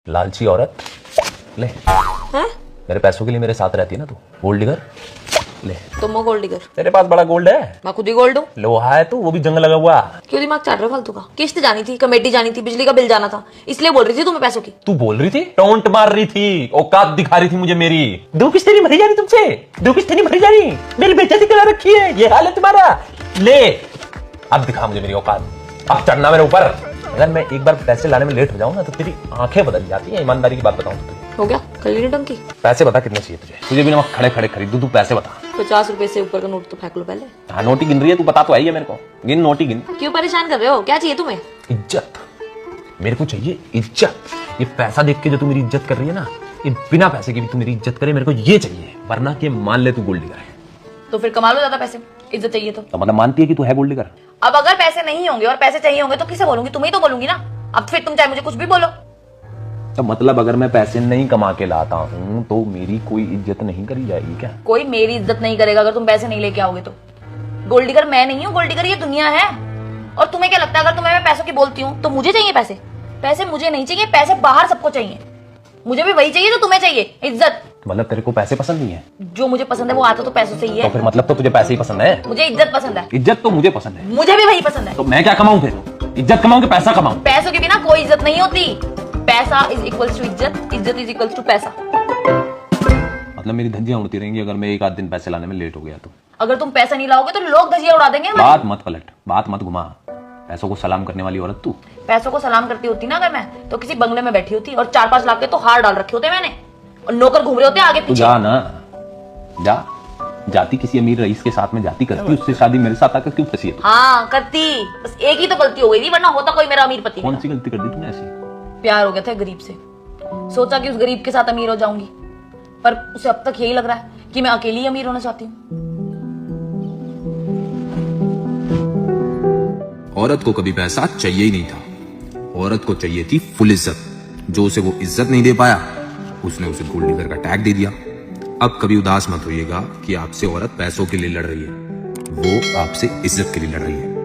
लालची औरत ले। हैं? मेरे पैसों के लिए मेरे साथ रहती है ना तू, गोल्ड डिगर ले। तुम हो गोल्ड डिगर? तेरे पास बड़ा गोल्ड है? मैं खुद ही गोल्ड हूँ। लोहा है तू, वो भी जंग लगा हुआ। क्यों दिमाग चाट रहे हो फालतू का? किस्त जानी थी, कमेटी जानी थी, बिजली का बिल जाना था, इसलिए बोल रही थी तुम्हें पैसों की। तू बोल रही थी, टोंट मार रही थी, औकात दिखा रही थी मुझे मेरी। दो किस्तें नहीं भरी जा रही तुमसे, दो किस्तें नहीं भरी जा रही, मेरी बेइज्जती करा रखी है, ये हाल है तुम्हारा। ले अब दिखा मुझे मेरी औकात, अब चढ़ना मेरे ऊपर। अगर मैं एक बार पैसे लाने में लेट हो जाऊं ना तो तेरी आंखें बदल जाती है, ईमानदारी की बात बताऊं तो। हो गया कल ही टंकी। पैसे बता कितने चाहिए तुझे? तुझे भी ना खड़े खड़े खरीदू, तू पैसे बता। 50 रुपए से ऊपर का नोट तो फेंक लो पहले। हाँ नोटी गिन रही है तू, बता तो आई है मेरे को, गिन नोटी गिन। क्यों परेशान कर रहे हो? क्या चाहिए तुम्हें? इज्जत मेरे को चाहिए, इज्जत। ये पैसा देख के जो तू मेरी इज्जत कर रही है ना, ये बिना पैसे के भी तू मेरी इज्जत करे, मेरे को ये चाहिए। वरना कि मान ले तू गोल्ड डिगर है तो फिर कमा लो ज्यादा पैसे, इज्जत चाहिए तो मतलब मानती है कि तू है गोल्ड डिगर? अब अगर पैसे नहीं होंगे और पैसे चाहिए होंगे तो किसे बोलूंगी? तुम्हें तो बोलूंगी ना। अब फिर तुम चाहे मुझे कुछ भी बोलो। तो मतलब अगर मैं पैसे नहीं कमा के लाता हूँ तो मेरी कोई इज्जत नहीं करी जाएगी क्या? कोई मेरी इज्जत नहीं करेगा अगर तुम पैसे नहीं लेके आओगे तो। गोल्ड डिगर मैं नहीं हूँ, गोल्ड डिगर ये दुनिया है। और तुम्हें क्या लगता है अगर तुम्हें मैं पैसों की बोलती हूँ तो मुझे चाहिए पैसे? पैसे मुझे नहीं चाहिए, पैसे बाहर सबको चाहिए। मुझे भी वही चाहिए जो तुम्हें चाहिए, इज्जत। मतलब तेरे को पैसे पसंद नहीं है? जो मुझे पसंद है वो आता तो पैसों से ही तो है। फिर मतलब तो तुझे पैसे ही पसंद है? मुझे इज्जत पसंद है। इज्जत तो मुझे पसंद है। मुझे भी वही पसंद है। तो मैं क्या कमाऊं फिर? इज्जत कमाऊं कि पैसा कमाऊं? पैसों के बिना कोई इज्जत नहीं होती। पैसा इज इक्वल्स टू इज्जत, इज्जत इज इक्वल्स टू पैसा। मतलब मेरी धज्जियां उड़ती रहेंगी अगर मैं एक आध दिन पैसे लाने में लेट हो गया तो? अगर तुम पैसा नहीं लाओगे तो लोग धजिया उड़ा देंगे हमारी। बात मत पलट, बात मत घुमा। पैसों को सलाम करने वाली औरत तू। पैसों को सलाम करती होती ना अगर मैं, तो किसी बंगले में बैठी होती और 4-5 लाख के तो हार डाल रखे होते मैंने, और नौकर घूम रहे होते आगे तू पीछे। जा ना, जा। जाती किसी अमीर रईस के साथ में जाती, करती उससे शादी, मेरे साथ आकर क्यों फंसी है? हाँ करती, बस एक ही तो गलती हो गई थी, वरना होता कोई मेरा अमीर पति। कौन सी गलती कर दी तूने ऐसी? प्यार हो गया था गरीब से, सोचा कि उस गरीब के साथ अमीर हो जाऊंगी, पर उसे अब तक यही लग रहा है कि मैं अकेली ही अमीर होना चाहती हूँ। औरत को कभी पैसा चाहिए ही नहीं था, औरत को चाहिए थी फुल इज्जत। जो उसे वो इज्जत नहीं दे पाया, उसने उसे गोल्ड डिगर का टैग दे दिया। अब कभी उदास मत होइएगा कि आपसे औरत पैसों के लिए लड़ रही है, वो आपसे इज्जत के लिए लड़ रही है।